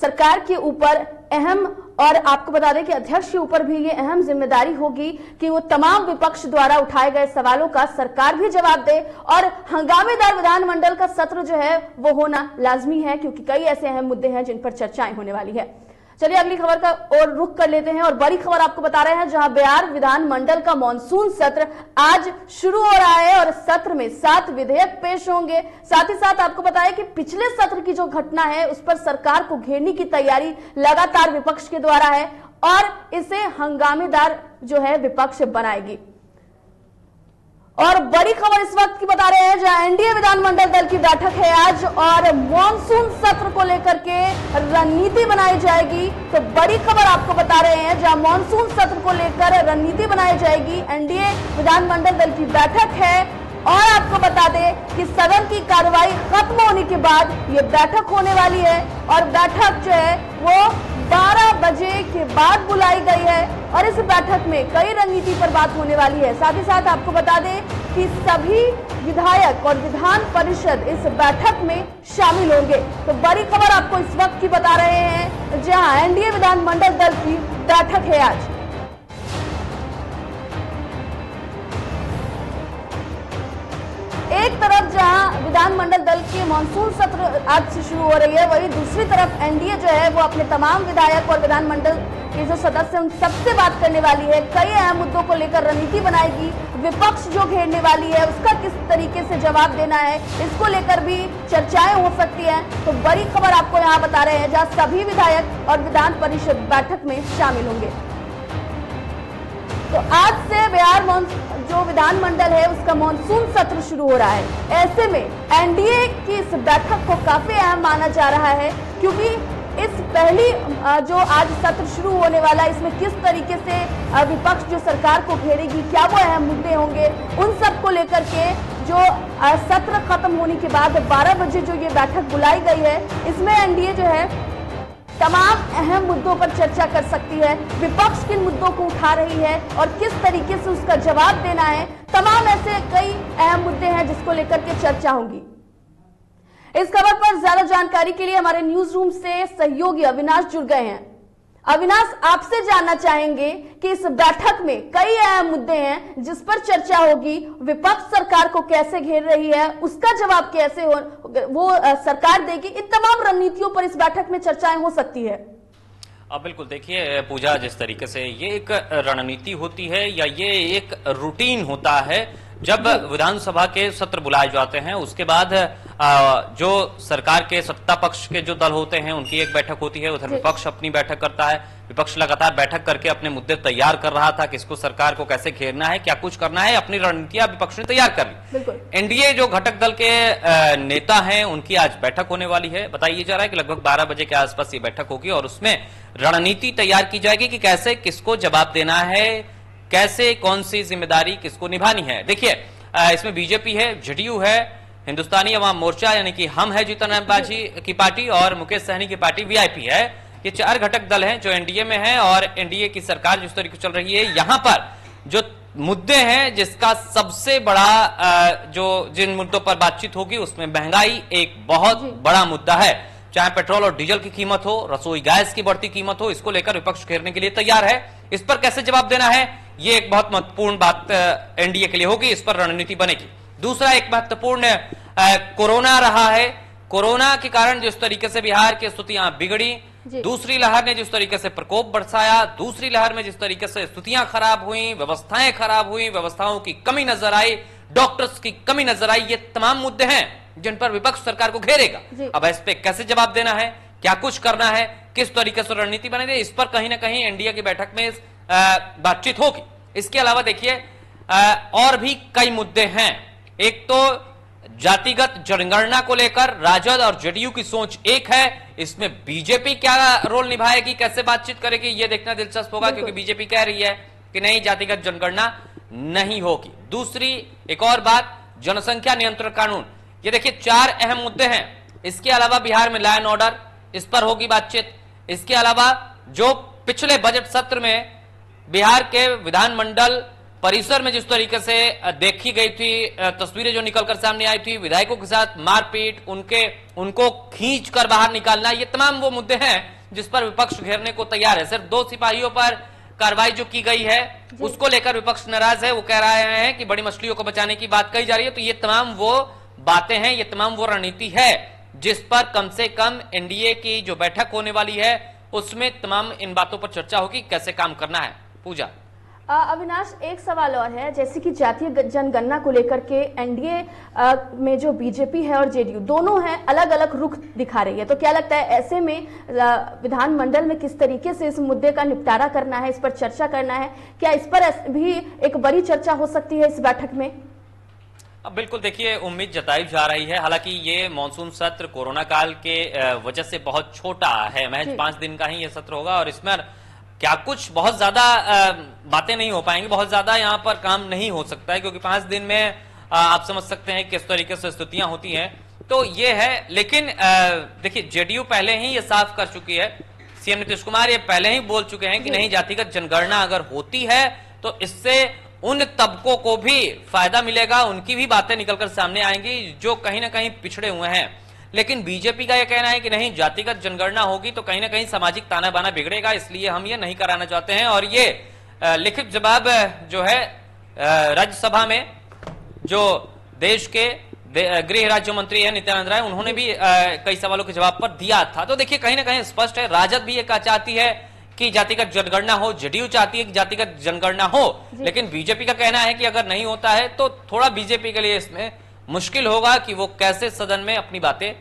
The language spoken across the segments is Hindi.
सरकार के ऊपर अहम, और आपको बता दें कि अध्यक्ष के ऊपर भी ये अहम जिम्मेदारी होगी कि वो तमाम विपक्ष द्वारा उठाए गए सवालों का सरकार भी जवाब दे, और हंगामेदार विधानमंडल का सत्र जो है वो होना लाजमी है, क्योंकि कई ऐसे अहम मुद्दे हैं जिन पर चर्चाएं होने वाली है। चलिए अगली खबर का और रुख कर लेते हैं, और बड़ी खबर आपको बता रहे हैं, जहां बिहार विधानमंडल का मॉनसून सत्र आज शुरू हो रहा है और सत्र में 7 विधेयक पेश होंगे। साथ ही साथ आपको बताया कि पिछले सत्र की जो घटना है उस पर सरकार को घेरने की तैयारी लगातार विपक्ष के द्वारा है, और इसे हंगामेदार जो है विपक्ष बनाएगी। और बड़ी खबर इस वक्त की बता रहे हैं, जहां एनडीए विधानमंडल दल की बैठक है आज, और मॉनसून सत्र को लेकर के रणनीति बनाई जाएगी। तो बड़ी खबर आपको बता रहे हैं, जहां मॉनसून सत्र को लेकर रणनीति बनाई जाएगी। एनडीए विधानमंडल दल की बैठक है, और आपको बता दें कि सदन की कार्रवाई खत्म होने के बाद ये बैठक होने वाली है, और बैठक जो है वो 12 बजे के बाद बुलाई गई है, और इस बैठक में कई रणनीति पर बात होने वाली है। साथ ही साथ आपको बता दें कि सभी विधायक और विधान परिषद इस बैठक में शामिल होंगे। तो बड़ी खबर आपको इस वक्त की बता रहे हैं, जहां एनडीए विधानमंडल दल की बैठक है आज। एक तरफ जहां विधानमंडल दल की मानसून सत्र आज से शुरू हो रही है, वहीं दूसरी तरफ एनडीए जो है वो अपने तमाम विधायक और विधानमंडल के जो सदस्य उन सबसे बात करने वाली है। कई अहम मुद्दों को लेकर रणनीति बनाएगी। विपक्ष जो घेरने वाली है उसका किस तरीके से जवाब देना है, इसको लेकर भी चर्चाएं हो सकती है। तो बड़ी खबर आपको यहाँ बता रहे हैं, जहाँ सभी विधायक और विधान परिषद बैठक में शामिल होंगे। तो आज से बिहार जो विधानमंडल है उसका मॉनसून सत्र शुरू हो रहा है। ऐसे में एनडीए की इस बैठक को काफी अहम माना जा रहा है, क्योंकि इस पहली जो आज सत्र शुरू होने वाला है, इसमें किस तरीके से विपक्ष जो सरकार को घेरेगी, क्या वो अहम मुद्दे होंगे, उन सब को लेकर के जो सत्र खत्म होने के बाद 12 बजे जो ये बैठक बुलाई गई है, इसमें एनडीए जो है तमाम अहम मुद्दों पर चर्चा कर सकती है। विपक्ष किन मुद्दों को उठा रही है और किस तरीके से उसका जवाब देना है, तमाम ऐसे कई अहम मुद्दे हैं जिसको लेकर के चर्चा होगी। इस खबर पर ज्यादा जानकारी के लिए हमारे न्यूज रूम से सहयोगी अविनाश जुड़ गए हैं। अविनाश, आपसे जानना चाहेंगे कि इस बैठक में कई अहम मुद्दे हैं जिस पर चर्चा होगी। विपक्ष सरकार को कैसे घेर रही है, उसका जवाब कैसे वो सरकार देगी, इन तमाम रणनीतियों पर इस बैठक में चर्चाएं हो सकती है। अब बिल्कुल देखिए पूजा, जिस तरीके से ये एक रणनीति होती है या ये एक रूटीन होता है, जब विधानसभा के सत्र बुलाए जाते हैं उसके बाद जो सरकार के सत्ता पक्ष के जो दल होते हैं उनकी एक बैठक होती है, उधर विपक्ष अपनी बैठक करता है। विपक्ष लगातार बैठक करके अपने मुद्दे तैयार कर रहा था, किसको सरकार को कैसे घेरना है, क्या कुछ करना है, अपनी रणनीतियां विपक्ष ने तैयार कर ली। एनडीए जो घटक दल के नेता हैं उनकी आज बैठक होने वाली है। बताइए जा रहा है कि लगभग 12 बजे के आसपास ये बैठक होगी और उसमें रणनीति तैयार की जाएगी कि कैसे किसको जवाब देना है, कैसे कौन सी जिम्मेदारी किसको निभानी है। देखिए इसमें बीजेपी है, जेडीयू है, हिंदुस्तानी अवाम मोर्चा यानी कि हम है जीतन राम मांझी की पार्टी, और मुकेश सहनी की पार्टी वीआईपी है। ये 4 घटक दल हैं जो एनडीए में है, और एनडीए की सरकार जिस तरीके से चल रही है, यहां पर जो मुद्दे हैं, जिसका सबसे बड़ा जो जिन मुद्दों पर बातचीत होगी उसमें महंगाई एक बहुत बड़ा मुद्दा है। चाहे पेट्रोल और डीजल की कीमत हो, रसोई गैस की बढ़ती कीमत हो, इसको लेकर विपक्ष घेरने के लिए तैयार है। इस पर कैसे जवाब देना है, ये एक बहुत महत्वपूर्ण बात एनडीए के लिए होगी, इस पर रणनीति बनेगी। दूसरा एक महत्वपूर्ण कोरोना रहा है। कोरोना के कारण जिस तरीके से बिहार की स्थितियां बिगड़ी, दूसरी लहर ने जिस तरीके से प्रकोप बरसाया, दूसरी लहर में जिस तरीके से स्थितियां खराब हुई, व्यवस्थाएं खराब हुई, व्यवस्थाओं की कमी नजर आई, डॉक्टर्स की कमी नजर आई, ये तमाम मुद्दे हैं जिन पर विपक्ष सरकार को घेरेगा। अब इस पे कैसे जवाब देना है, क्या कुछ करना है, किस तरीके से रणनीति बनेगी, इस पर कहीं ना कहीं एनडीए की बैठक में बातचीत होगी। इसके अलावा देखिए और भी कई मुद्दे हैं। एक तो जातिगत जनगणना को लेकर राजद और जेडीयू की सोच एक है, इसमें बीजेपी क्या रोल निभाएगी, कैसे बातचीत करेगी, यह देखना दिलचस्प होगा, क्योंकि बीजेपी कह रही है कि नहीं, जातिगत जनगणना नहीं होगी। दूसरी एक और बात, जनसंख्या नियंत्रण कानून। ये देखिए 4 अहम मुद्दे हैं। इसके अलावा बिहार में लॉ एंड ऑर्डर, इस पर होगी बातचीत। इसके अलावा जो पिछले बजट सत्र में बिहार के विधानमंडल परिसर में जिस तरीके से देखी गई थी, तस्वीरें जो निकलकर सामने आई थी, विधायकों के साथ मारपीट, उनको खींचकर बाहर निकालना, ये तमाम वो मुद्दे हैं जिस पर विपक्ष घेरने को तैयार है। सिर्फ 2 सिपाहियों पर कार्रवाई जो की गई है उसको लेकर विपक्ष नाराज है। वो कह रहे हैं कि बड़ी मछलियों को बचाने की बात कही जा रही है। तो ये तमाम वो बातें हैं, ये तमाम वो रणनीति है जिस पर कम से कम एनडीए की जो बैठक होने वाली है उसमें तमाम इन बातों पर चर्चा होगी, कैसे काम करना है। पूजा, अविनाश, एक सवाल और है, जैसे कि जातीय जनगणना को लेकर के एनडीए में जो बीजेपी है और जेडीयू दोनों हैं, अलग अलग रुख दिखा रही है। तो क्या लगता है ऐसे में विधानमंडल में किस तरीके से इस मुद्दे का निपटारा करना है, इस पर चर्चा करना है? क्या इस पर भी एक बड़ी चर्चा हो सकती है इस बैठक में? अब बिल्कुल देखिए, उम्मीद जताई जा रही है। हालांकि ये मानसून सत्र कोरोना काल के वजह से बहुत छोटा है, महज 5 दिन का ही ये सत्र होगा और इसमें क्या कुछ बहुत ज्यादा बातें नहीं हो पाएंगी, बहुत ज्यादा यहाँ पर काम नहीं हो सकता है, क्योंकि 5 दिन में आप समझ सकते हैं किस तरीके से स्थितियां होती हैं। तो ये है, लेकिन देखिए जेडीयू पहले ही ये साफ कर चुकी है, सीएम नीतीश कुमार ये पहले ही बोल चुके हैं कि नहीं, जातिगत जनगणना अगर होती है तो इससे उन तबकों को भी फायदा मिलेगा, उनकी भी बातें निकलकर सामने आएंगी जो कहीं ना कहीं पिछड़े हुए हैं। लेकिन बीजेपी का यह कहना है कि नहीं, जातिगत जनगणना होगी तो कहीं ना कहीं सामाजिक ताना बाना बिगड़ेगा, इसलिए हम ये नहीं कराना चाहते हैं। और ये लिखित जवाब जो है राज्यसभा में जो देश के गृह राज्य मंत्री है नित्यानंद राय, उन्होंने भी कई सवालों के जवाब पर दिया था। तो देखिए कहीं ना कहीं स्पष्ट है, राजद भी ये चाहती है कि जातिगत जनगणना हो, जेडीयू चाहती है कि जातिगत जनगणना हो, लेकिन बीजेपी का कहना है कि अगर नहीं होता है तो थोड़ा बीजेपी के लिए इसमें मुश्किल होगा कि वो कैसे सदन में अपनी बातें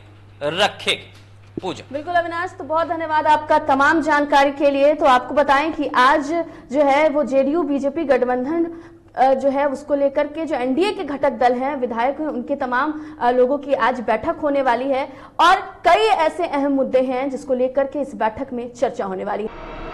रखेगी। पूजा, बिल्कुल अविनाश, तो बहुत धन्यवाद आपका तमाम जानकारी के लिए। तो आपको बताएं कि आज जो है वो जेडीयू बीजेपी गठबंधन जो है उसको लेकर के जो एनडीए के घटक दल हैं, विधायक हैं, उनके तमाम लोगों की आज बैठक होने वाली है और कई ऐसे अहम मुद्दे हैं जिसको लेकर के इस बैठक में चर्चा होने वाली है।